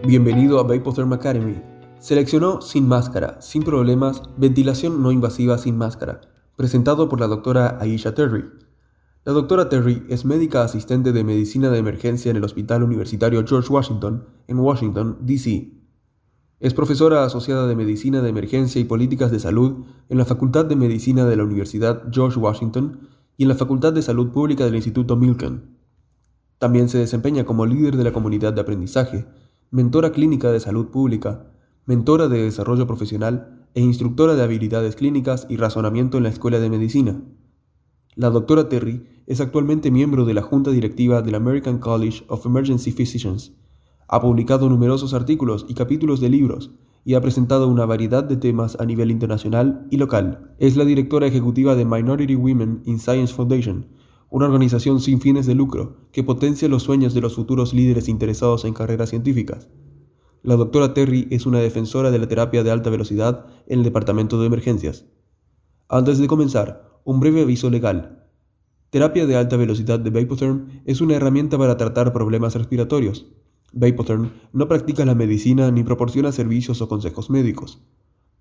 Bienvenido a Vapotherm Academy. Seleccionó sin máscara, sin problemas, ventilación no invasiva sin máscara, presentado por la doctora Aisha Terry. La doctora Terry es médica asistente de medicina de emergencia en el Hospital Universitario George Washington, en Washington, D.C. Es profesora asociada de medicina de emergencia y políticas de salud en la Facultad de Medicina de la Universidad George Washington y en la Facultad de Salud Pública del Instituto Milken. También se desempeña como líder de la comunidad de aprendizaje, mentora clínica de salud pública, mentora de desarrollo profesional e instructora de habilidades clínicas y razonamiento en la Escuela de Medicina. La doctora Terry es actualmente miembro de la Junta Directiva del American College of Emergency Physicians. Ha publicado numerosos artículos y capítulos de libros y ha presentado una variedad de temas a nivel internacional y local. Es la directora ejecutiva de Minority Women in Science Foundation, una organización sin fines de lucro que potencia los sueños de los futuros líderes interesados en carreras científicas. La doctora Terry es una defensora de la terapia de alta velocidad en el Departamento de Emergencias. Antes de comenzar, un breve aviso legal. Terapia de alta velocidad de Vapotherm es una herramienta para tratar problemas respiratorios. Vapotherm no practica la medicina ni proporciona servicios o consejos médicos.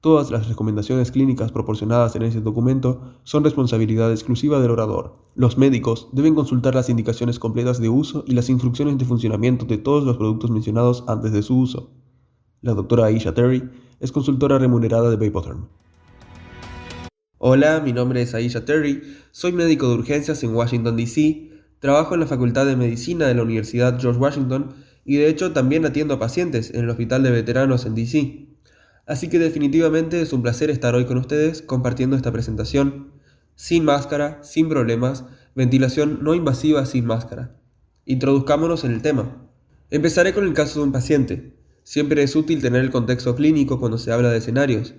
Todas las recomendaciones clínicas proporcionadas en ese documento son responsabilidad exclusiva del orador. Los médicos deben consultar las indicaciones completas de uso y las instrucciones de funcionamiento de todos los productos mencionados antes de su uso. La doctora Aisha Terry es consultora remunerada de Vapotherm. Hola, mi nombre es Aisha Terry, soy médico de urgencias en Washington, D.C., trabajo en la Facultad de Medicina de la Universidad George Washington y de hecho también atiendo a pacientes en el Hospital de Veteranos en D.C. Así que definitivamente es un placer estar hoy con ustedes compartiendo esta presentación, sin máscara, sin problemas, ventilación no invasiva sin máscara. Introduzcámonos en el tema. Empezaré con el caso de un paciente. Siempre es útil tener el contexto clínico cuando se habla de escenarios.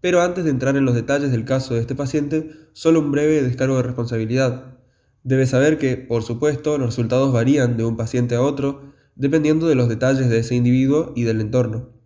Pero antes de entrar en los detalles del caso de este paciente, solo un breve descargo de responsabilidad. Debe saber que, por supuesto, los resultados varían de un paciente a otro, dependiendo de los detalles de ese individuo y del entorno.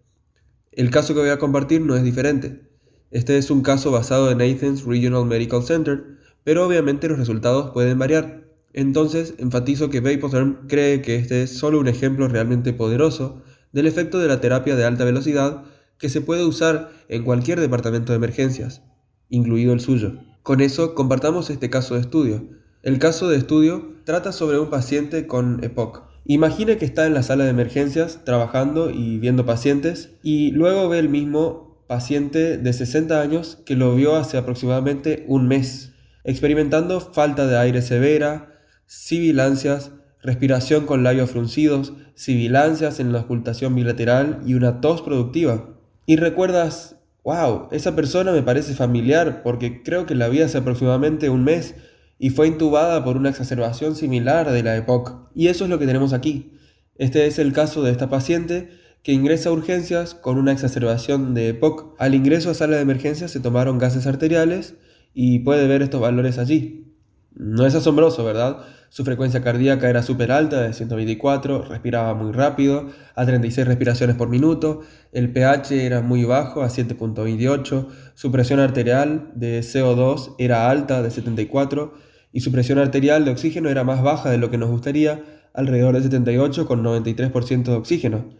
El caso que voy a compartir no es diferente. Este es un caso basado en Athens Regional Medical Center, pero obviamente los resultados pueden variar. Entonces, enfatizo que Vapotherm cree que este es solo un ejemplo realmente poderoso del efecto de la terapia de alta velocidad que se puede usar en cualquier departamento de emergencias, incluido el suyo. Con eso, compartamos este caso de estudio. El caso de estudio trata sobre un paciente con EPOC. Imagine que está en la sala de emergencias trabajando y viendo pacientes y luego ve el mismo paciente de 60 años que lo vio hace aproximadamente un mes, experimentando falta de aire severa, sibilancias, respiración con labios fruncidos, sibilancias en la auscultación bilateral y una tos productiva. Y recuerdas, wow, esa persona me parece familiar porque creo que la vi hace aproximadamente un mes y fue intubada por una exacerbación similar de la EPOC. Y eso es lo que tenemos aquí. Este es el caso de esta paciente que ingresa a urgencias con una exacerbación de EPOC. Al ingreso a sala de emergencias se tomaron gases arteriales y puede ver estos valores allí. No es asombroso, ¿verdad? Su frecuencia cardíaca era súper alta, de 124, respiraba muy rápido, a 36 respiraciones por minuto, el pH era muy bajo, a 7.28, su presión arterial de CO2 era alta, de 74, y su presión arterial de oxígeno era más baja de lo que nos gustaría, alrededor de 78 con 93% de oxígeno.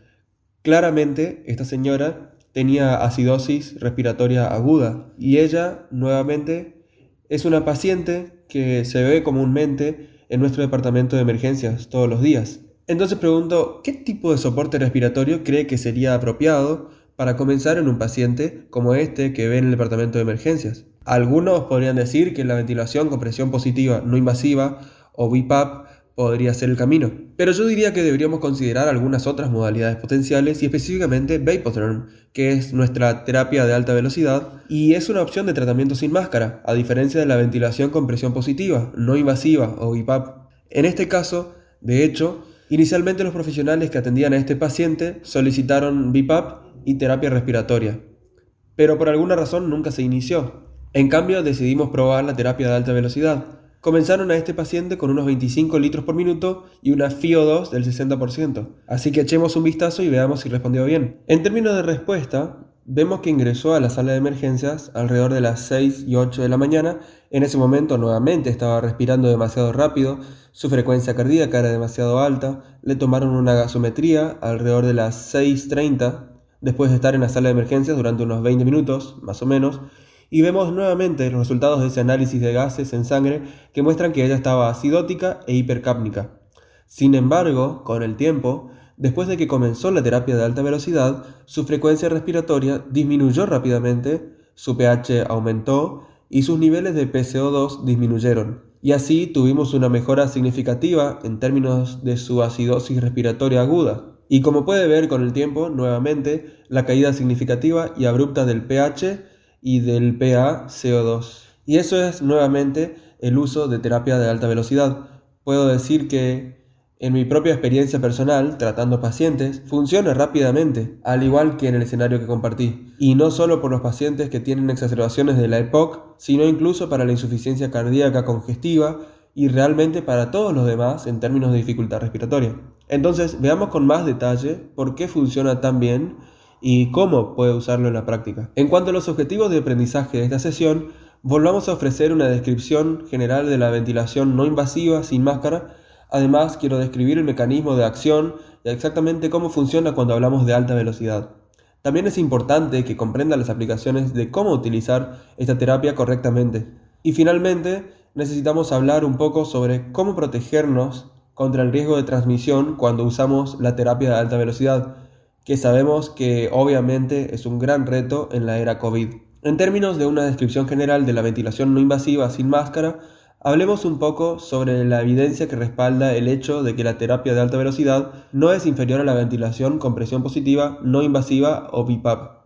Claramente, esta señora tenía acidosis respiratoria aguda, y ella, nuevamente, es una paciente que se ve comúnmente en nuestro departamento de emergencias todos los días. Entonces pregunto, ¿qué tipo de soporte respiratorio cree que sería apropiado para comenzar en un paciente como este que ve en el departamento de emergencias? Algunos podrían decir que la ventilación con presión positiva no invasiva o BiPAP podría ser el camino, pero yo diría que deberíamos considerar algunas otras modalidades potenciales y específicamente Vapotherm, que es nuestra terapia de alta velocidad y es una opción de tratamiento sin máscara, a diferencia de la ventilación con presión positiva, no invasiva o BiPAP. En este caso, de hecho, inicialmente los profesionales que atendían a este paciente solicitaron BiPAP y terapia respiratoria, pero por alguna razón nunca se inició. En cambio, decidimos probar la terapia de alta velocidad. Comenzaron a este paciente con unos 25 litros por minuto y una FiO2 del 60%. Así que echemos un vistazo y veamos si respondió bien. En términos de respuesta, Vemos que ingresó a la sala de emergencias alrededor de las 6 y 8 de la mañana. En ese momento nuevamente estaba respirando demasiado rápido, su frecuencia cardíaca era demasiado alta, le tomaron una gasometría alrededor de las 6:30, después de estar en la sala de emergencias durante unos 20 minutos, más o menos, y vemos nuevamente los resultados de ese análisis de gases en sangre que muestran que ella estaba acidótica e hipercápnica. Sin embargo, con el tiempo, después de que comenzó la terapia de alta velocidad, su frecuencia respiratoria disminuyó rápidamente, su pH aumentó y sus niveles de PCO2 disminuyeron. Y así tuvimos una mejora significativa en términos de su acidosis respiratoria aguda. Y como puede ver con el tiempo, nuevamente, la caída significativa y abrupta del pH y del PaCO2. Y eso es nuevamente el uso de terapia de alta velocidad. Puedo decir que en mi propia experiencia personal, tratando pacientes, funciona rápidamente, al igual que en el escenario que compartí. Y no solo por los pacientes que tienen exacerbaciones de la EPOC, sino incluso para la insuficiencia cardíaca congestiva y realmente para todos los demás en términos de dificultad respiratoria. Entonces, veamos con más detalle por qué funciona tan bien y cómo puede usarlo en la práctica. En cuanto a los objetivos de aprendizaje de esta sesión, volvamos a ofrecer una descripción general de la ventilación no invasiva sin máscara. Además, quiero describir el mecanismo de acción y exactamente cómo funciona cuando hablamos de alta velocidad. También es importante que comprenda las aplicaciones de cómo utilizar esta terapia correctamente. Y finalmente, necesitamos hablar un poco sobre cómo protegernos contra el riesgo de transmisión cuando usamos la terapia de alta velocidad, que sabemos que obviamente es un gran reto en la era COVID. En términos de una descripción general de la ventilación no invasiva sin máscara, hablemos un poco sobre la evidencia que respalda el hecho de que la terapia de alta velocidad no es inferior a la ventilación con presión positiva no invasiva o BiPAP.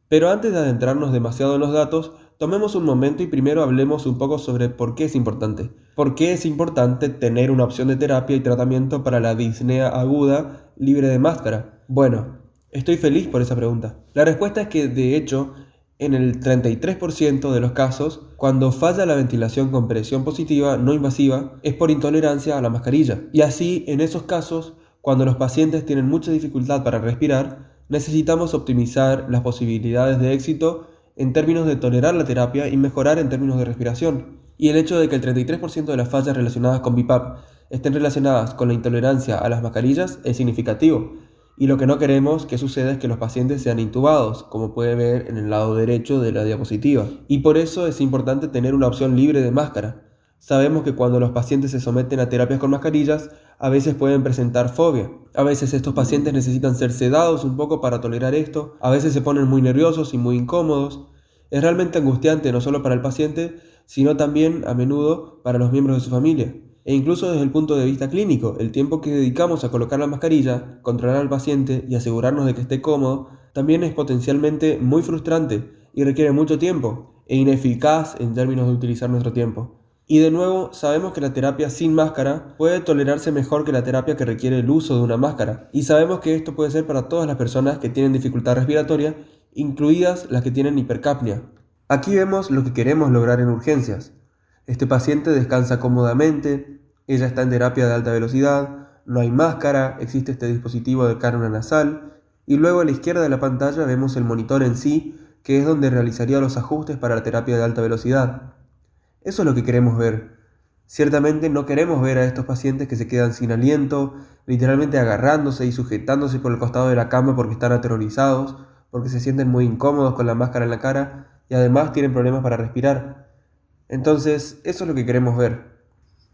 Pero antes de adentrarnos demasiado en los datos, tomemos un momento y primero hablemos un poco sobre por qué es importante. ¿Por qué es importante tener una opción de terapia y tratamiento para la disnea aguda libre de máscara? Bueno, estoy feliz por esa pregunta. La respuesta es que, de hecho, en el 33% de los casos, cuando falla la ventilación con presión positiva no invasiva, es por intolerancia a la mascarilla. Y así, en esos casos, cuando los pacientes tienen mucha dificultad para respirar, necesitamos optimizar las posibilidades de éxito en términos de tolerar la terapia y mejorar en términos de respiración. Y el hecho de que el 33% de las fallas relacionadas con BiPAP estén relacionadas con la intolerancia a las mascarillas es significativo. Y lo que no queremos que suceda es que los pacientes sean intubados, como puede ver en el lado derecho de la diapositiva. Y por eso es importante tener una opción libre de máscara. Sabemos que cuando los pacientes se someten a terapias con mascarillas, a veces pueden presentar fobia. A veces estos pacientes necesitan ser sedados un poco para tolerar esto. A veces se ponen muy nerviosos y muy incómodos. Es realmente angustiante no solo para el paciente, sino también a menudo para los miembros de su familia. E incluso desde el punto de vista clínico, el tiempo que dedicamos a colocar la mascarilla, controlar al paciente y asegurarnos de que esté cómodo, también es potencialmente muy frustrante y requiere mucho tiempo e ineficaz en términos de utilizar nuestro tiempo. Y de nuevo, sabemos que la terapia sin máscara puede tolerarse mejor que la terapia que requiere el uso de una máscara. Y sabemos que esto puede ser para todas las personas que tienen dificultad respiratoria, incluidas las que tienen hipercapnia. Aquí vemos lo que queremos lograr en urgencias. Este paciente descansa cómodamente, ella está en terapia de alta velocidad, no hay máscara, existe este dispositivo de cánula nasal, y luego a la izquierda de la pantalla vemos el monitor en sí, que es donde realizaría los ajustes para la terapia de alta velocidad. Eso es lo que queremos ver. Ciertamente no queremos ver a estos pacientes que se quedan sin aliento, literalmente agarrándose y sujetándose por el costado de la cama porque están aterrorizados, porque se sienten muy incómodos con la máscara en la cara y además tienen problemas para respirar. Entonces, eso es lo que queremos ver.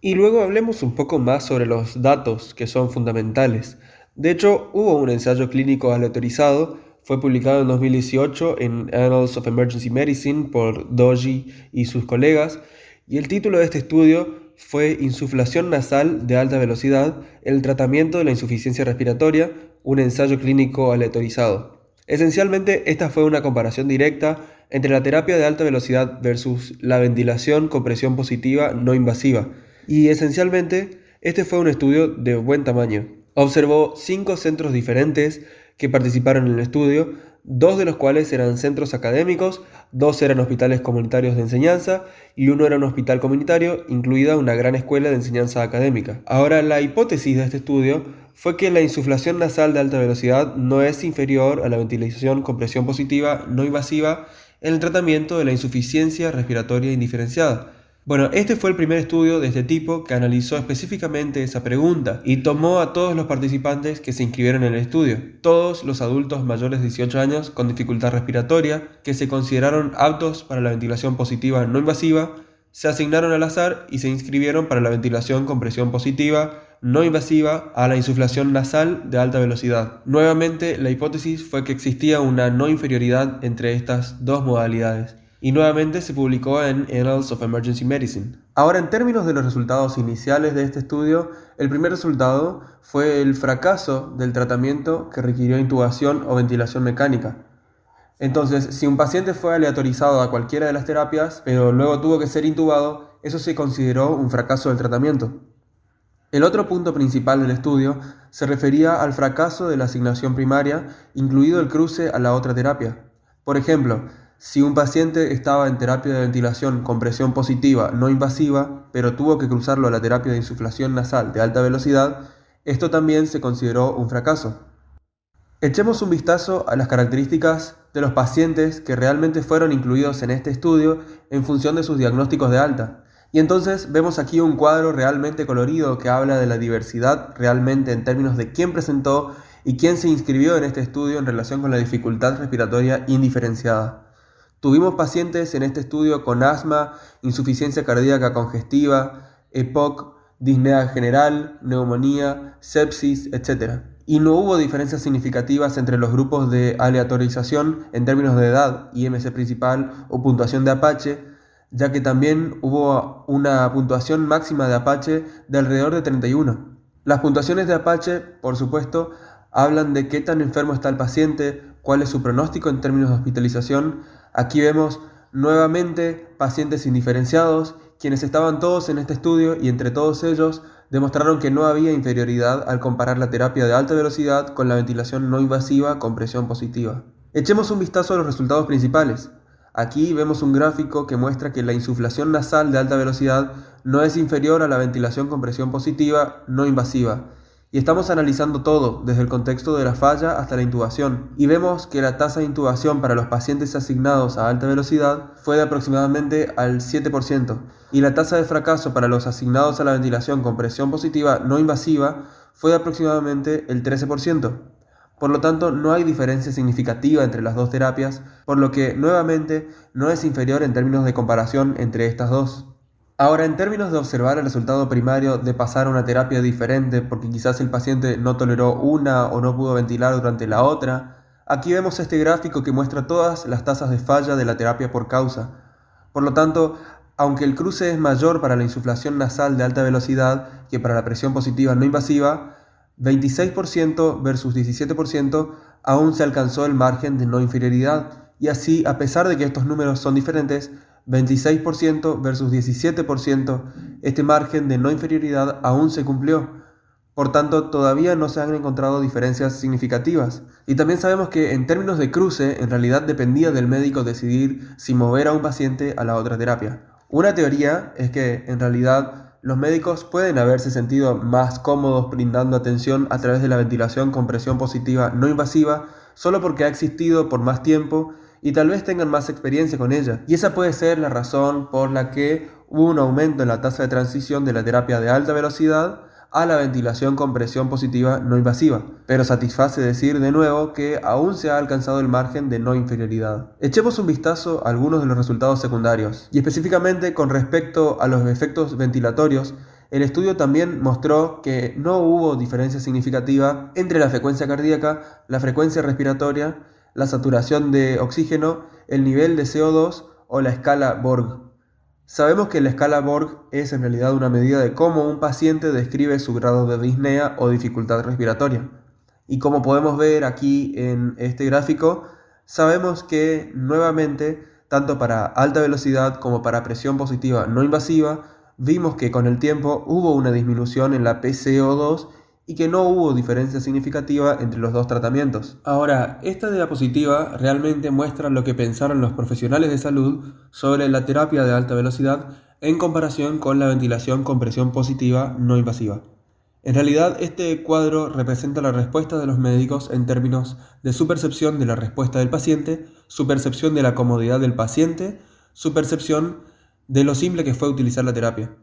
Y luego hablemos un poco más sobre los datos que son fundamentales. De hecho, hubo un ensayo clínico aleatorizado, fue publicado en 2018 en Annals of Emergency Medicine por Doji y sus colegas, y el título de este estudio fue Insuflación nasal de alta velocidad, el tratamiento de la insuficiencia respiratoria, un ensayo clínico aleatorizado. Esencialmente, esta fue una comparación directa entre la terapia de alta velocidad versus la ventilación con presión positiva no invasiva. Y esencialmente, este fue un estudio de buen tamaño. Observó 5 centros diferentes que participaron en el estudio, 2 de los cuales eran centros académicos, 2 eran hospitales comunitarios de enseñanza y 1 era un hospital comunitario, incluida una gran escuela de enseñanza académica. Ahora, la hipótesis de este estudio fue que la insuflación nasal de alta velocidad no es inferior a la ventilación con presión positiva no invasiva en el tratamiento de la insuficiencia respiratoria indiferenciada. Bueno, este fue el primer estudio de este tipo que analizó específicamente esa pregunta y tomó a todos los participantes que se inscribieron en el estudio, todos los adultos mayores de 18 años con dificultad respiratoria que se consideraron aptos para la ventilación positiva no invasiva, se asignaron al azar y se inscribieron para la ventilación con presión positiva no invasiva a la insuflación nasal de alta velocidad. Nuevamente, la hipótesis fue que existía una no inferioridad entre estas dos modalidades. Y nuevamente se publicó en Annals of Emergency Medicine. Ahora, en términos de los resultados iniciales de este estudio, el primer resultado fue el fracaso del tratamiento que requirió intubación o ventilación mecánica. Entonces, si un paciente fue aleatorizado a cualquiera de las terapias, pero luego tuvo que ser intubado, eso se consideró un fracaso del tratamiento. El otro punto principal del estudio se refería al fracaso de la asignación primaria, incluido el cruce a la otra terapia. Por ejemplo, si un paciente estaba en terapia de ventilación con presión positiva no invasiva, pero tuvo que cruzarlo a la terapia de insuflación nasal de alta velocidad, esto también se consideró un fracaso. Echemos un vistazo a las características de los pacientes que realmente fueron incluidos en este estudio en función de sus diagnósticos de alta. Y entonces vemos aquí un cuadro realmente colorido que habla de la diversidad realmente en términos de quién presentó y quién se inscribió en este estudio en relación con la dificultad respiratoria indiferenciada. Tuvimos pacientes en este estudio con asma, insuficiencia cardíaca congestiva, EPOC, disnea general, neumonía, sepsis, etc. Y no hubo diferencias significativas entre los grupos de aleatorización en términos de edad, IMC principal o puntuación de Apache, ya que también hubo una puntuación máxima de Apache de alrededor de 31. Las puntuaciones de Apache, por supuesto, hablan de qué tan enfermo está el paciente, cuál es su pronóstico en términos de hospitalización. Aquí vemos nuevamente pacientes indiferenciados, quienes estaban todos en este estudio y entre todos ellos demostraron que no había inferioridad al comparar la terapia de alta velocidad con la ventilación no invasiva con presión positiva. Echemos un vistazo a los resultados principales. Aquí vemos un gráfico que muestra que la insuflación nasal de alta velocidad no es inferior a la ventilación con presión positiva no invasiva. Y estamos analizando todo, desde el contexto de la falla hasta la intubación, y vemos que la tasa de intubación para los pacientes asignados a alta velocidad fue de aproximadamente al 7%, y la tasa de fracaso para los asignados a la ventilación con presión positiva no invasiva fue de aproximadamente el 13%. Por lo tanto, no hay diferencia significativa entre las dos terapias, por lo que, nuevamente, no es inferior en términos de comparación entre estas dos. Ahora, en términos de observar el resultado primario de pasar a una terapia diferente porque quizás el paciente no toleró una o no pudo ventilar durante la otra, aquí vemos este gráfico que muestra todas las tasas de falla de la terapia por causa. Por lo tanto, aunque el cruce es mayor para la insuflación nasal de alta velocidad que para la presión positiva no invasiva, 26% versus 17%, aún se alcanzó el margen de no inferioridad, y así, a pesar de que estos números son diferentes, 26% versus 17%, este margen de no inferioridad aún se cumplió. Por tanto, todavía no se han encontrado diferencias significativas. Y también sabemos que en términos de cruce, en realidad dependía del médico decidir si mover a un paciente a la otra terapia. Una teoría es que, en realidad, los médicos pueden haberse sentido más cómodos brindando atención a través de la ventilación con presión positiva no invasiva solo porque ha existido por más tiempo y tal vez tengan más experiencia con ella. Y esa puede ser la razón por la que hubo un aumento en la tasa de transición de la terapia de alta velocidad a la ventilación con presión positiva no invasiva, pero satisface decir de nuevo que aún se ha alcanzado el margen de no inferioridad. Echemos un vistazo a algunos de los resultados secundarios, y específicamente con respecto a los efectos ventilatorios. El estudio también mostró que no hubo diferencia significativa entre la frecuencia cardíaca, la frecuencia respiratoria, la saturación de oxígeno, el nivel de CO2 o la escala Borg. Sabemos que la escala Borg es en realidad una medida de cómo un paciente describe su grado de disnea o dificultad respiratoria. Y como podemos ver aquí en este gráfico, sabemos que nuevamente, tanto para alta velocidad como para presión positiva no invasiva, vimos que con el tiempo hubo una disminución en la PCO2 y que no hubo diferencia significativa entre los dos tratamientos. Ahora, esta diapositiva realmente muestra lo que pensaron los profesionales de salud sobre la terapia de alta velocidad en comparación con la ventilación con presión positiva no invasiva. En realidad, este cuadro representa la respuesta de los médicos en términos de su percepción de la respuesta del paciente, su percepción de la comodidad del paciente, su percepción de lo simple que fue utilizar la terapia.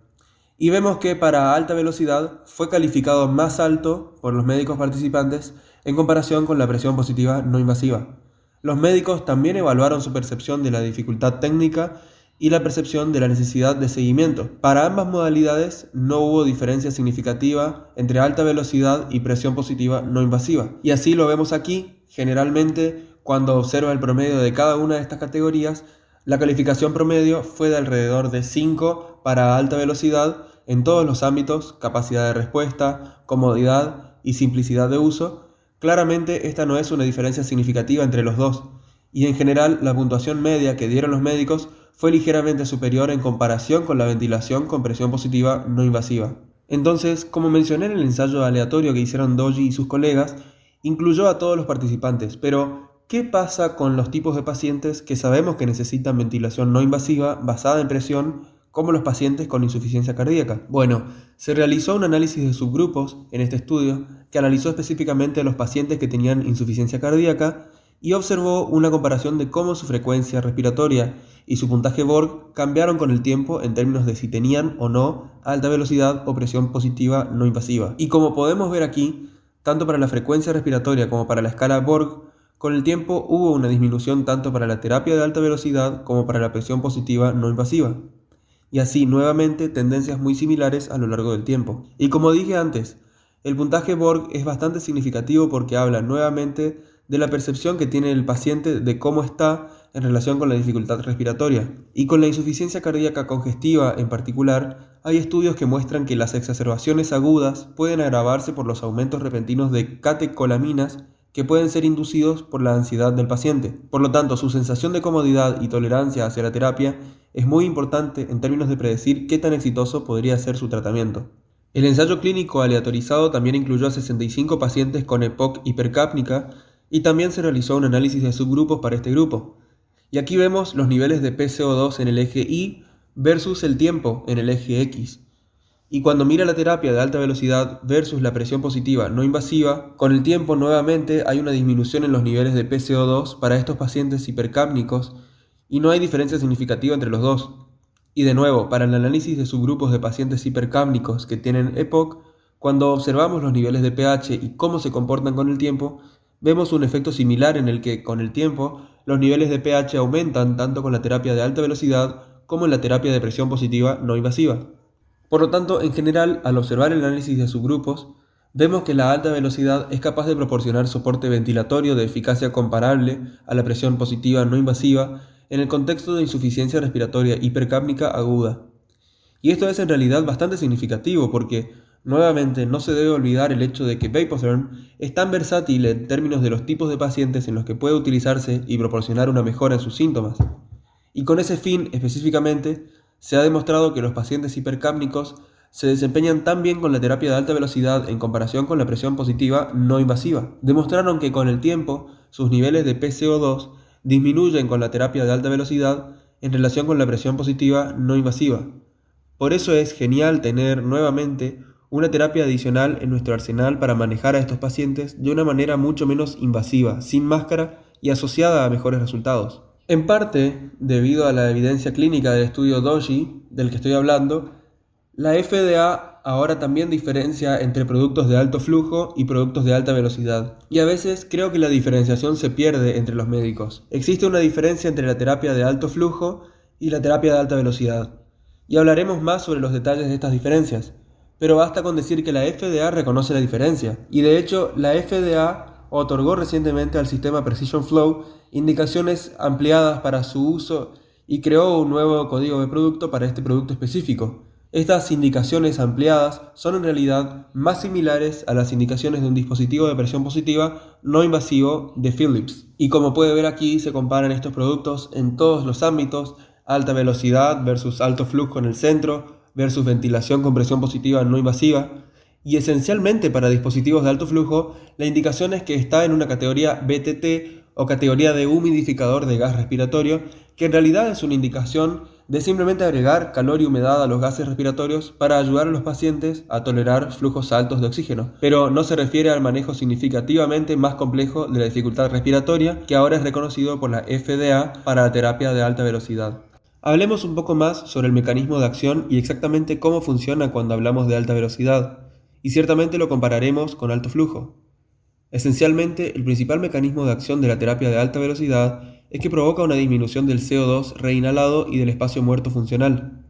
Y vemos que para alta velocidad fue calificado más alto por los médicos participantes en comparación con la presión positiva no invasiva. Los médicos también evaluaron su percepción de la dificultad técnica y la percepción de la necesidad de seguimiento. Para ambas modalidades no hubo diferencia significativa entre alta velocidad y presión positiva no invasiva. Y así lo vemos aquí. Generalmente, cuando observa el promedio de cada una de estas categorías, la calificación promedio fue de alrededor de 5 para alta velocidad en todos los ámbitos: capacidad de respuesta, comodidad y simplicidad de uso. Claramente esta no es una diferencia significativa entre los dos, y en general la puntuación media que dieron los médicos fue ligeramente superior en comparación con la ventilación con presión positiva no invasiva. Entonces, como mencioné en el ensayo aleatorio que hicieron Doji y sus colegas, incluyó a todos los participantes, pero ¿qué pasa con los tipos de pacientes que sabemos que necesitan ventilación no invasiva basada en presión, como los pacientes con insuficiencia cardíaca? Bueno, se realizó un análisis de subgrupos en este estudio que analizó específicamente a los pacientes que tenían insuficiencia cardíaca y observó una comparación de cómo su frecuencia respiratoria y su puntaje Borg cambiaron con el tiempo en términos de si tenían o no alta velocidad o presión positiva no invasiva. Y como podemos ver aquí, tanto para la frecuencia respiratoria como para la escala Borg, con el tiempo hubo una disminución tanto para la terapia de alta velocidad como para la presión positiva no invasiva. Y así, nuevamente, tendencias muy similares a lo largo del tiempo. Y como dije antes, el puntaje Borg es bastante significativo porque habla nuevamente de la percepción que tiene el paciente de cómo está en relación con la dificultad respiratoria. Y con la insuficiencia cardíaca congestiva en particular, hay estudios que muestran que las exacerbaciones agudas pueden agravarse por los aumentos repentinos de catecolaminas que pueden ser inducidos por la ansiedad del paciente. Por lo tanto, su sensación de comodidad y tolerancia hacia la terapia es muy importante en términos de predecir qué tan exitoso podría ser su tratamiento. El ensayo clínico aleatorizado también incluyó a 65 pacientes con EPOC hipercápnica y también se realizó un análisis de subgrupos para este grupo. Y aquí vemos los niveles de PCO2 en el eje Y versus el tiempo en el eje X. Y cuando mira la terapia de alta velocidad versus la presión positiva no invasiva, con el tiempo nuevamente hay una disminución en los niveles de PCO2 para estos pacientes hipercápnicos y no hay diferencia significativa entre los dos. Y de nuevo, para el análisis de subgrupos de pacientes hipercápnicos que tienen EPOC, cuando observamos los niveles de pH y cómo se comportan con el tiempo, vemos un efecto similar en el que, con el tiempo, los niveles de pH aumentan tanto con la terapia de alta velocidad como en la terapia de presión positiva no invasiva. Por lo tanto, en general, al observar el análisis de subgrupos, vemos que la alta velocidad es capaz de proporcionar soporte ventilatorio de eficacia comparable a la presión positiva no invasiva en el contexto de insuficiencia respiratoria hipercápnica aguda. Y esto es en realidad bastante significativo porque, nuevamente, no se debe olvidar el hecho de que Vapotherm es tan versátil en términos de los tipos de pacientes en los que puede utilizarse y proporcionar una mejora en sus síntomas. Y con ese fin, específicamente, se ha demostrado que los pacientes hipercápnicos se desempeñan tan bien con la terapia de alta velocidad en comparación con la presión positiva no invasiva. Demostraron que con el tiempo, sus niveles de PCO2 disminuyen con la terapia de alta velocidad en relación con la presión positiva no invasiva. Por eso es genial tener nuevamente una terapia adicional en nuestro arsenal para manejar a estos pacientes de una manera mucho menos invasiva, sin máscara y asociada a mejores resultados. En parte, debido a la evidencia clínica del estudio Doji, del que estoy hablando, la FDA ahora también diferencia entre productos de alto flujo y productos de alta velocidad. Y a veces creo que la diferenciación se pierde entre los médicos. Existe una diferencia entre la terapia de alto flujo y la terapia de alta velocidad. Y hablaremos más sobre los detalles de estas diferencias. Pero basta con decir que la FDA reconoce la diferencia. Y de hecho, la FDA otorgó recientemente al sistema Precision Flow indicaciones ampliadas para su uso y creó un nuevo código de producto para este producto específico. Estas indicaciones ampliadas son en realidad más similares a las indicaciones de un dispositivo de presión positiva no invasivo de Philips. Y como puede ver aquí, se comparan estos productos en todos los ámbitos: alta velocidad versus alto flujo en el centro versus ventilación con presión positiva no invasiva. Y esencialmente para dispositivos de alto flujo, la indicación es que está en una categoría BTT o categoría de humidificador de gas respiratorio, que en realidad es una indicación de simplemente agregar calor y humedad a los gases respiratorios para ayudar a los pacientes a tolerar flujos altos de oxígeno, pero no se refiere al manejo significativamente más complejo de la dificultad respiratoria, que ahora es reconocido por la FDA para la terapia de alta velocidad. Hablemos un poco más sobre el mecanismo de acción y exactamente cómo funciona cuando hablamos de alta velocidad, y ciertamente lo compararemos con alto flujo. Esencialmente, el principal mecanismo de acción de la terapia de alta velocidad es que provoca una disminución del CO2 reinhalado y del espacio muerto funcional.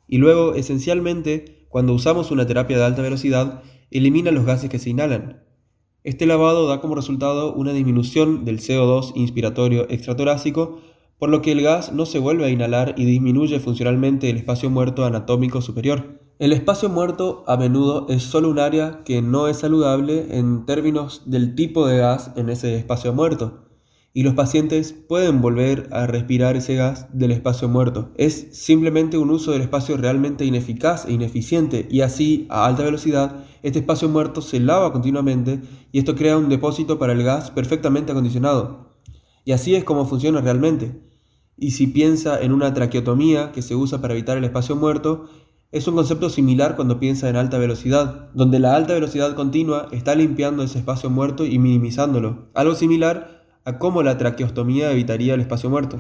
Y luego, esencialmente, cuando usamos una terapia de alta velocidad, elimina los gases que se inhalan. Este lavado da como resultado una disminución del CO2 inspiratorio extratorácico, por lo que el gas no se vuelve a inhalar y disminuye funcionalmente el espacio muerto anatómico superior. El espacio muerto a menudo es solo un área que no es saludable en términos del tipo de gas en ese espacio muerto, y los pacientes pueden volver a respirar ese gas del espacio muerto. Es simplemente un uso del espacio realmente ineficaz e ineficiente, y así, a alta velocidad, este espacio muerto se lava continuamente y esto crea un depósito para el gas perfectamente acondicionado. Y así es como funciona realmente. Y si piensa en una traqueotomía que se usa para evitar el espacio muerto, es un concepto similar cuando piensa en alta velocidad, donde la alta velocidad continua está limpiando ese espacio muerto y minimizándolo, algo similar a cómo la traqueostomía evitaría el espacio muerto.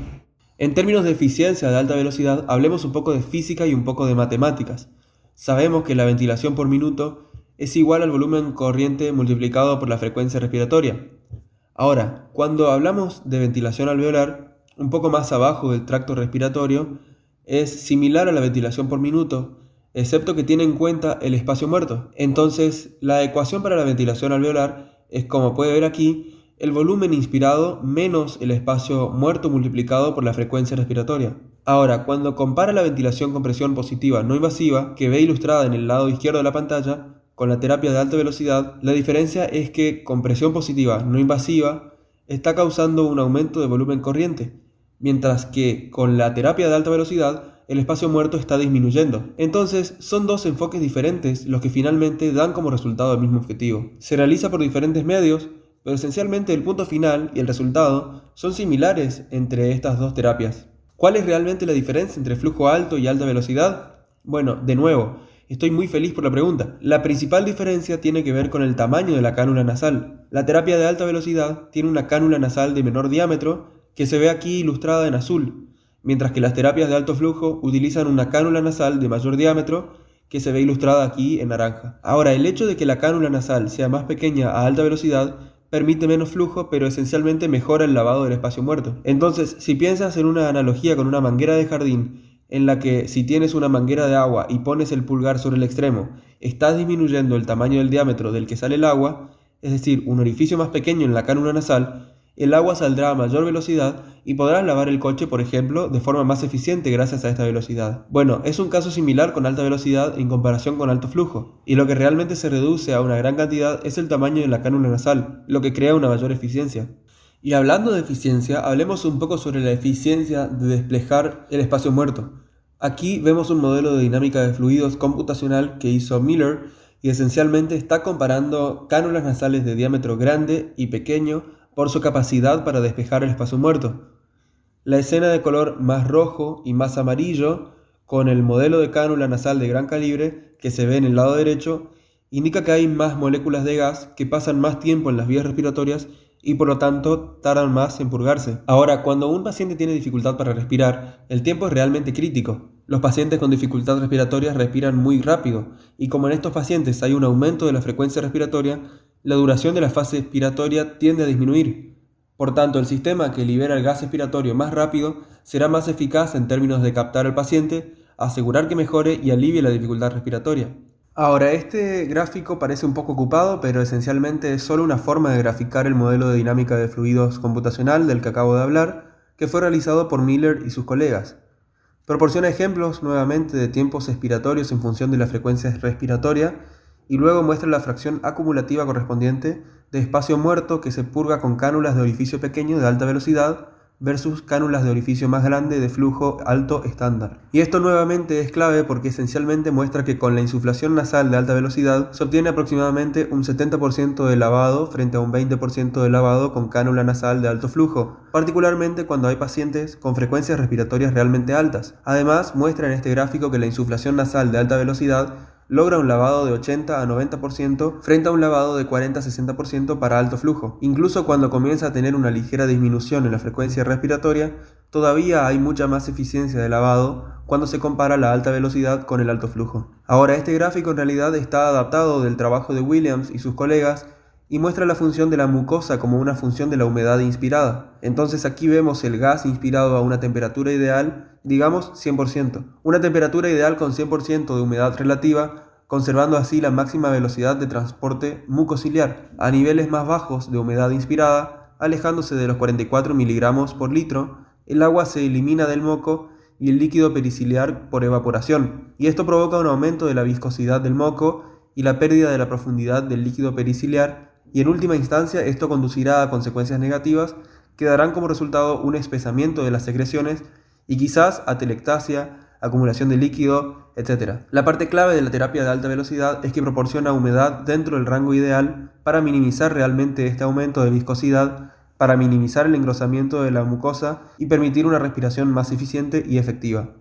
En términos de eficiencia de alta velocidad, hablemos un poco de física y un poco de matemáticas. Sabemos que la ventilación por minuto es igual al volumen corriente multiplicado por la frecuencia respiratoria. Ahora, cuando hablamos de ventilación alveolar, un poco más abajo del tracto respiratorio, es similar a la ventilación por minuto, excepto que tiene en cuenta el espacio muerto. Entonces, la ecuación para la ventilación alveolar es, como puede ver aquí, el volumen inspirado menos el espacio muerto multiplicado por la frecuencia respiratoria. Ahora, cuando compara la ventilación con presión positiva no invasiva, que ve ilustrada en el lado izquierdo de la pantalla, con la terapia de alta velocidad, la diferencia es que con presión positiva no invasiva está causando un aumento de volumen corriente, mientras que con la terapia de alta velocidad el espacio muerto está disminuyendo. Entonces, son dos enfoques diferentes los que finalmente dan como resultado el mismo objetivo. Se realiza por diferentes medios, pero esencialmente el punto final y el resultado son similares entre estas dos terapias. ¿Cuál es realmente la diferencia entre flujo alto y alta velocidad? Bueno, de nuevo, estoy muy feliz por la pregunta. La principal diferencia tiene que ver con el tamaño de la cánula nasal. La terapia de alta velocidad tiene una cánula nasal de menor diámetro que se ve aquí ilustrada en azul, mientras que las terapias de alto flujo utilizan una cánula nasal de mayor diámetro que se ve ilustrada aquí en naranja. Ahora, el hecho de que la cánula nasal sea más pequeña a alta velocidad permite menos flujo, pero esencialmente mejora el lavado del espacio muerto. Entonces, si piensas en una analogía con una manguera de jardín, en la que si tienes una manguera de agua y pones el pulgar sobre el extremo, estás disminuyendo el tamaño del diámetro del que sale el agua, es decir, un orificio más pequeño en la cánula nasal, el agua saldrá a mayor velocidad y podrás lavar el coche, por ejemplo, de forma más eficiente gracias a esta velocidad. Bueno, es un caso similar con alta velocidad en comparación con alto flujo, y lo que realmente se reduce a una gran cantidad es el tamaño de la cánula nasal, lo que crea una mayor eficiencia. Y hablando de eficiencia, hablemos un poco sobre la eficiencia de desplejar el espacio muerto. Aquí vemos un modelo de dinámica de fluidos computacional que hizo Miller y esencialmente está comparando cánulas nasales de diámetro grande y pequeño por su capacidad para despejar el espacio muerto. La escena de color más rojo y más amarillo, con el modelo de cánula nasal de gran calibre que se ve en el lado derecho, indica que hay más moléculas de gas que pasan más tiempo en las vías respiratorias y por lo tanto tardan más en purgarse. Ahora, cuando un paciente tiene dificultad para respirar, el tiempo es realmente crítico. Los pacientes con dificultad respiratoria respiran muy rápido, y como en estos pacientes hay un aumento de la frecuencia respiratoria, la duración de la fase expiratoria tiende a disminuir. Por tanto, el sistema que libera el gas expiratorio más rápido será más eficaz en términos de captar al paciente, asegurar que mejore y alivie la dificultad respiratoria. Ahora, este gráfico parece un poco ocupado, pero esencialmente es solo una forma de graficar el modelo de dinámica de fluidos computacional del que acabo de hablar, que fue realizado por Miller y sus colegas. Proporciona ejemplos nuevamente de tiempos expiratorios en función de la frecuencia respiratoria y luego muestra la fracción acumulativa correspondiente de espacio muerto que se purga con cánulas de orificio pequeño de alta velocidad versus cánulas de orificio más grande de flujo alto estándar. Y esto nuevamente es clave porque esencialmente muestra que con la insuflación nasal de alta velocidad se obtiene aproximadamente un 70% de lavado frente a un 20% de lavado con cánula nasal de alto flujo, particularmente cuando hay pacientes con frecuencias respiratorias realmente altas. Además, muestra en este gráfico que la insuflación nasal de alta velocidad logra un lavado de 80 a 90% frente a un lavado de 40 a 60% para alto flujo. Incluso cuando comienza a tener una ligera disminución en la frecuencia respiratoria, todavía hay mucha más eficiencia de lavado cuando se compara la alta velocidad con el alto flujo. Ahora, este gráfico en realidad está adaptado del trabajo de Williams y sus colegas y muestra la función de la mucosa como una función de la humedad inspirada. Entonces aquí vemos el gas inspirado a una temperatura ideal, digamos 100%. Una temperatura ideal con 100% de humedad relativa, conservando así la máxima velocidad de transporte mucociliar. A niveles más bajos de humedad inspirada, alejándose de los 44 miligramos por litro, el agua se elimina del moco y el líquido periciliar por evaporación, y esto provoca un aumento de la viscosidad del moco y la pérdida de la profundidad del líquido periciliar, y en última instancia esto conducirá a consecuencias negativas que darán como resultado un espesamiento de las secreciones y quizás atelectasia, acumulación de líquido, etc. La parte clave de la terapia de alta velocidad es que proporciona humedad dentro del rango ideal para minimizar realmente este aumento de viscosidad, para minimizar el engrosamiento de la mucosa y permitir una respiración más eficiente y efectiva.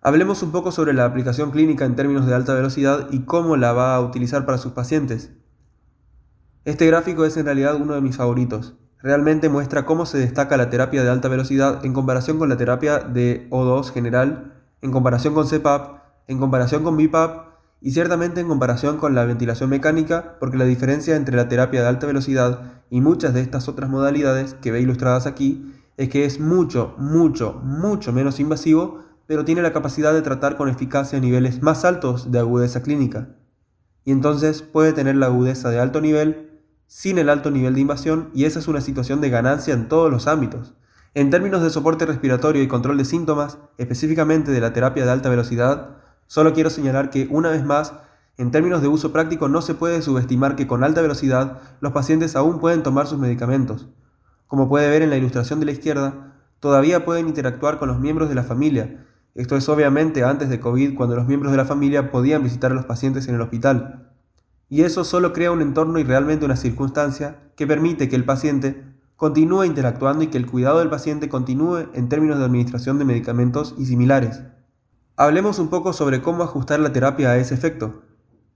Hablemos un poco sobre la aplicación clínica en términos de alta velocidad y cómo la va a utilizar para sus pacientes. Este gráfico es en realidad uno de mis favoritos. Realmente muestra cómo se destaca la terapia de alta velocidad en comparación con la terapia de O2 general, en comparación con CPAP, en comparación con BiPAP y ciertamente en comparación con la ventilación mecánica, porque la diferencia entre la terapia de alta velocidad y muchas de estas otras modalidades que ve ilustradas aquí es que es mucho menos invasivo, pero tiene la capacidad de tratar con eficacia niveles más altos de agudeza clínica. Y entonces puede tener la agudeza de alto nivel sin el alto nivel de invasión, y esa es una situación de ganancia en todos los ámbitos. En términos de soporte respiratorio y control de síntomas, específicamente de la terapia de alta velocidad, solo quiero señalar que, una vez más, en términos de uso práctico no se puede subestimar que con alta velocidad los pacientes aún pueden tomar sus medicamentos. Como puede ver en la ilustración de la izquierda, todavía pueden interactuar con los miembros de la familia. Esto es obviamente antes de COVID, cuando los miembros de la familia podían visitar a los pacientes en el hospital. Y eso solo crea un entorno y realmente una circunstancia que permite que el paciente continúe interactuando y que el cuidado del paciente continúe en términos de administración de medicamentos y similares. Hablemos un poco sobre cómo ajustar la terapia a ese efecto.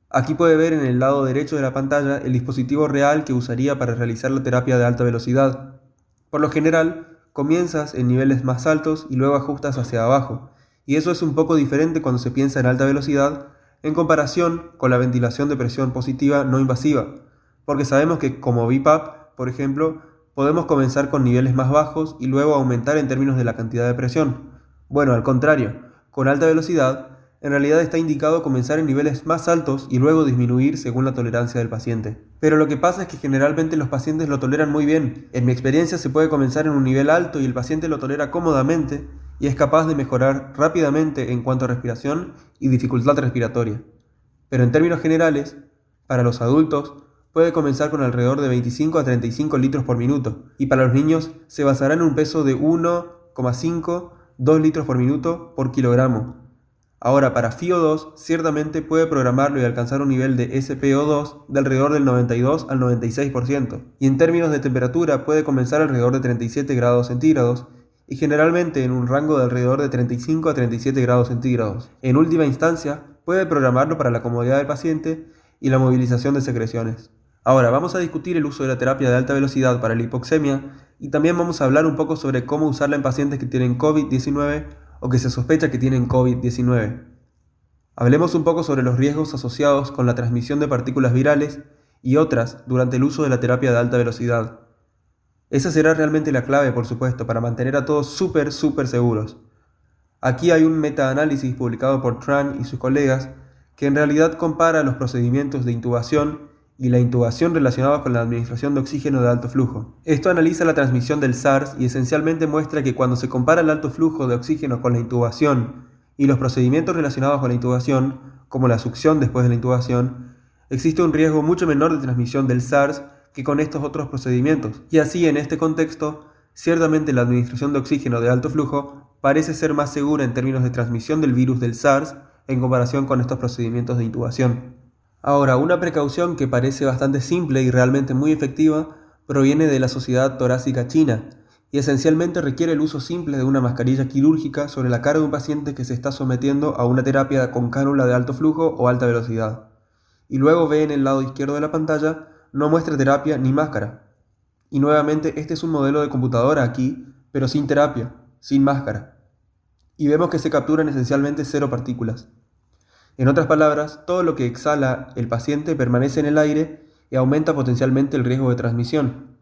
Aquí puede ver en el lado derecho de la pantalla el dispositivo real que usaría para realizar la terapia de alta velocidad. Por lo general, comienzas en niveles más altos y luego ajustas hacia abajo, y eso es un poco diferente cuando se piensa en alta velocidad en comparación con la ventilación de presión positiva no invasiva, porque sabemos que como BiPAP, por ejemplo, podemos comenzar con niveles más bajos y luego aumentar en términos de la cantidad de presión. Bueno, al contrario, con alta velocidad, en realidad está indicado comenzar en niveles más altos y luego disminuir según la tolerancia del paciente. Pero lo que pasa es que generalmente los pacientes lo toleran muy bien. En mi experiencia se puede comenzar en un nivel alto y el paciente lo tolera cómodamente y es capaz de mejorar rápidamente en cuanto a respiración y dificultad respiratoria. Pero en términos generales, para los adultos, puede comenzar con alrededor de 25 a 35 litros por minuto, y para los niños se basará en un peso de 1,5-2 litros por minuto por kilogramo. Ahora, para FiO2, ciertamente puede programarlo y alcanzar un nivel de SpO2 de alrededor del 92 al 96%, y en términos de temperatura puede comenzar alrededor de 37 grados centígrados, y generalmente en un rango de alrededor de 35 a 37 grados centígrados. En última instancia, puede programarlo para la comodidad del paciente y la movilización de secreciones. Ahora, vamos a discutir el uso de la terapia de alta velocidad para la hipoxemia y también vamos a hablar un poco sobre cómo usarla en pacientes que tienen COVID-19 o que se sospecha que tienen COVID-19. Hablemos un poco sobre los riesgos asociados con la transmisión de partículas virales y otras durante el uso de la terapia de alta velocidad. Esa será realmente la clave, por supuesto, para mantener a todos súper seguros. Aquí hay un metaanálisis publicado por Tran y sus colegas que en realidad compara los procedimientos de intubación y la intubación relacionados con la administración de oxígeno de alto flujo. Esto analiza la transmisión del SARS y esencialmente muestra que cuando se compara el alto flujo de oxígeno con la intubación y los procedimientos relacionados con la intubación, como la succión después de la intubación, existe un riesgo mucho menor de transmisión del SARS que con estos otros procedimientos. Y así, en este contexto, Ciertamente la administración de oxígeno de alto flujo parece ser más segura en términos de transmisión del virus del SARS en comparación con estos procedimientos de intubación. Ahora, una precaución que parece bastante simple y realmente muy efectiva proviene de la Sociedad Torácica China y esencialmente requiere el uso simple de una mascarilla quirúrgica sobre la cara de un paciente que se está sometiendo a una terapia con cánula de alto flujo o alta velocidad. Y luego ve en el lado izquierdo de la pantalla, no muestra terapia ni máscara. Y nuevamente este es un modelo de computadora aquí, pero sin terapia, sin máscara. Y vemos que se capturan esencialmente 0 partículas. En otras palabras, todo lo que exhala el paciente permanece en el aire y aumenta potencialmente el riesgo de transmisión.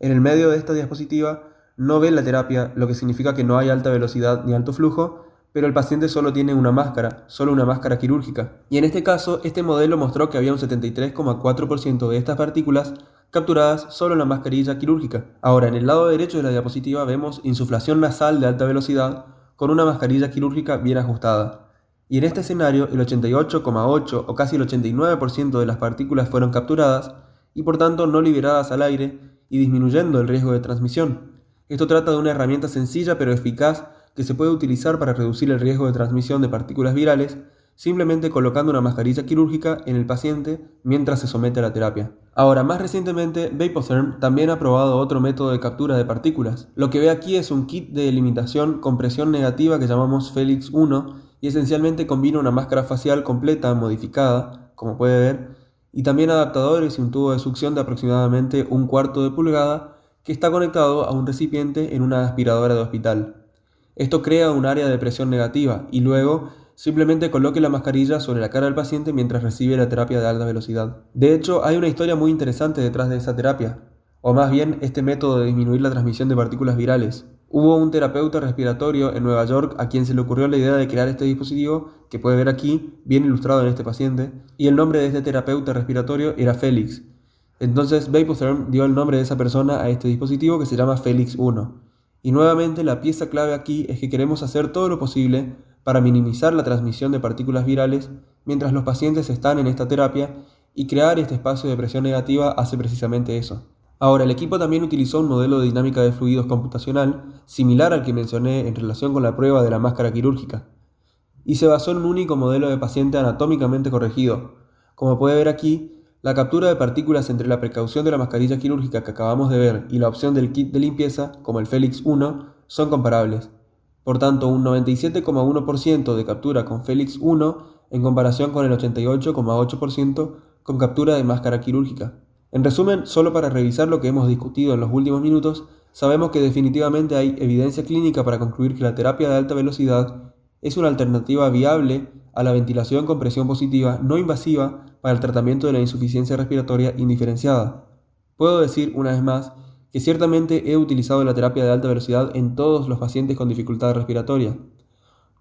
En el medio de esta diapositiva no ve la terapia, lo que significa que no hay alta velocidad ni alto flujo, pero el paciente solo tiene una máscara quirúrgica. Y en este caso, este modelo mostró que había un 73,4% de estas partículas capturadas solo en la mascarilla quirúrgica. Ahora, en el lado derecho de la diapositiva vemos insuflación nasal de alta velocidad con una mascarilla quirúrgica bien ajustada. Y en este escenario, el 88,8 o casi el 89% de las partículas fueron capturadas y por tanto no liberadas al aire y disminuyendo el riesgo de transmisión. Esto trata de una herramienta sencilla pero eficaz que se puede utilizar para reducir el riesgo de transmisión de partículas virales simplemente colocando una mascarilla quirúrgica en el paciente mientras se somete a la terapia. Ahora, más recientemente, Vapotherm también ha probado otro método de captura de partículas. Lo que ve aquí es un kit de limitación con presión negativa que llamamos Felix 1 y esencialmente combina una máscara facial completa modificada, como puede ver, y también adaptadores y un tubo de succión de aproximadamente 1/4 de pulgada que está conectado a un recipiente en una aspiradora de hospital. Esto crea un área de presión negativa y luego simplemente coloque la mascarilla sobre la cara del paciente mientras recibe la terapia de alta velocidad. De hecho, hay una historia muy interesante detrás de esa terapia, o más bien este método de disminuir la transmisión de partículas virales. Hubo un terapeuta respiratorio en Nueva York a quien se le ocurrió la idea de crear este dispositivo, que puede ver aquí, bien ilustrado en este paciente, y el nombre de este terapeuta respiratorio era Félix. Entonces Vapotherm dio el nombre de esa persona a este dispositivo que se llama Felix 1. Y nuevamente la pieza clave aquí es que queremos hacer todo lo posible para minimizar la transmisión de partículas virales mientras los pacientes están en esta terapia y crear este espacio de presión negativa hace precisamente eso. Ahora, el equipo también utilizó un modelo de dinámica de fluidos computacional similar al que mencioné en relación con la prueba de la máscara quirúrgica y se basó en un único modelo de paciente anatómicamente corregido. Como puede ver aquí, la captura de partículas entre la precaución de la mascarilla quirúrgica que acabamos de ver y la opción del kit de limpieza, como el Felix 1, son comparables. Por tanto, un 97,1% de captura con Felix 1 en comparación con el 88,8% con captura de máscara quirúrgica. En resumen, solo para revisar lo que hemos discutido en los últimos minutos, sabemos que definitivamente hay evidencia clínica para concluir que la terapia de alta velocidad es una alternativa viable a la ventilación con presión positiva no invasiva para el tratamiento de la insuficiencia respiratoria indiferenciada. Puedo decir una vez más que ciertamente he utilizado la terapia de alta velocidad en todos los pacientes con dificultad respiratoria.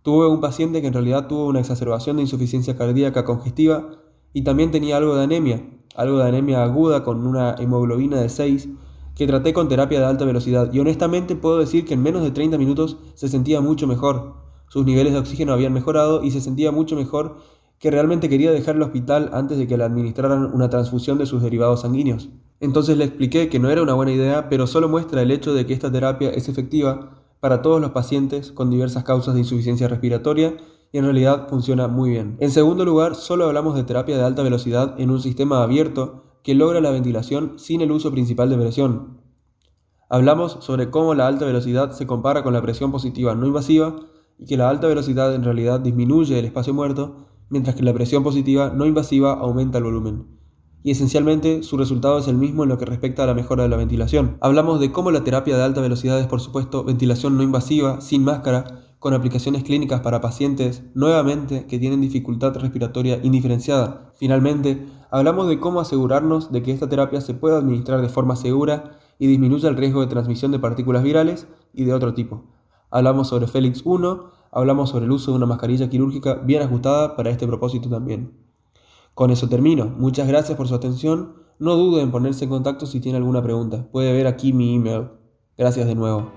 Tuve un paciente que en realidad tuvo una exacerbación de insuficiencia cardíaca congestiva y también tenía algo de anemia aguda con una hemoglobina de 6, que traté con terapia de alta velocidad y honestamente puedo decir que en menos de 30 minutos se sentía mucho mejor. Sus niveles de oxígeno habían mejorado y se sentía mucho mejor, que realmente quería dejar el hospital antes de que le administraran una transfusión de sus derivados sanguíneos. Entonces le expliqué que no era una buena idea, pero solo muestra el hecho de que esta terapia es efectiva para todos los pacientes con diversas causas de insuficiencia respiratoria y en realidad funciona muy bien. En segundo lugar, solo hablamos de terapia de alta velocidad en un sistema abierto que logra la ventilación sin el uso principal de presión. Hablamos sobre cómo la alta velocidad se compara con la presión positiva no invasiva y que la alta velocidad en realidad disminuye el espacio muerto, mientras que la presión positiva no invasiva aumenta el volumen. Y esencialmente su resultado es el mismo en lo que respecta a la mejora de la ventilación. Hablamos de cómo la terapia de alta velocidad es por supuesto ventilación no invasiva, sin máscara, con aplicaciones clínicas para pacientes, nuevamente, que tienen dificultad respiratoria indiferenciada. Finalmente, hablamos de cómo asegurarnos de que esta terapia se pueda administrar de forma segura y disminuya el riesgo de transmisión de partículas virales y de otro tipo. Hablamos sobre Felix 1, hablamos sobre el uso de una mascarilla quirúrgica bien ajustada para este propósito también. Con eso termino. Muchas gracias por su atención. No dude en ponerse en contacto si tiene alguna pregunta. Puede ver aquí mi email. Gracias de nuevo.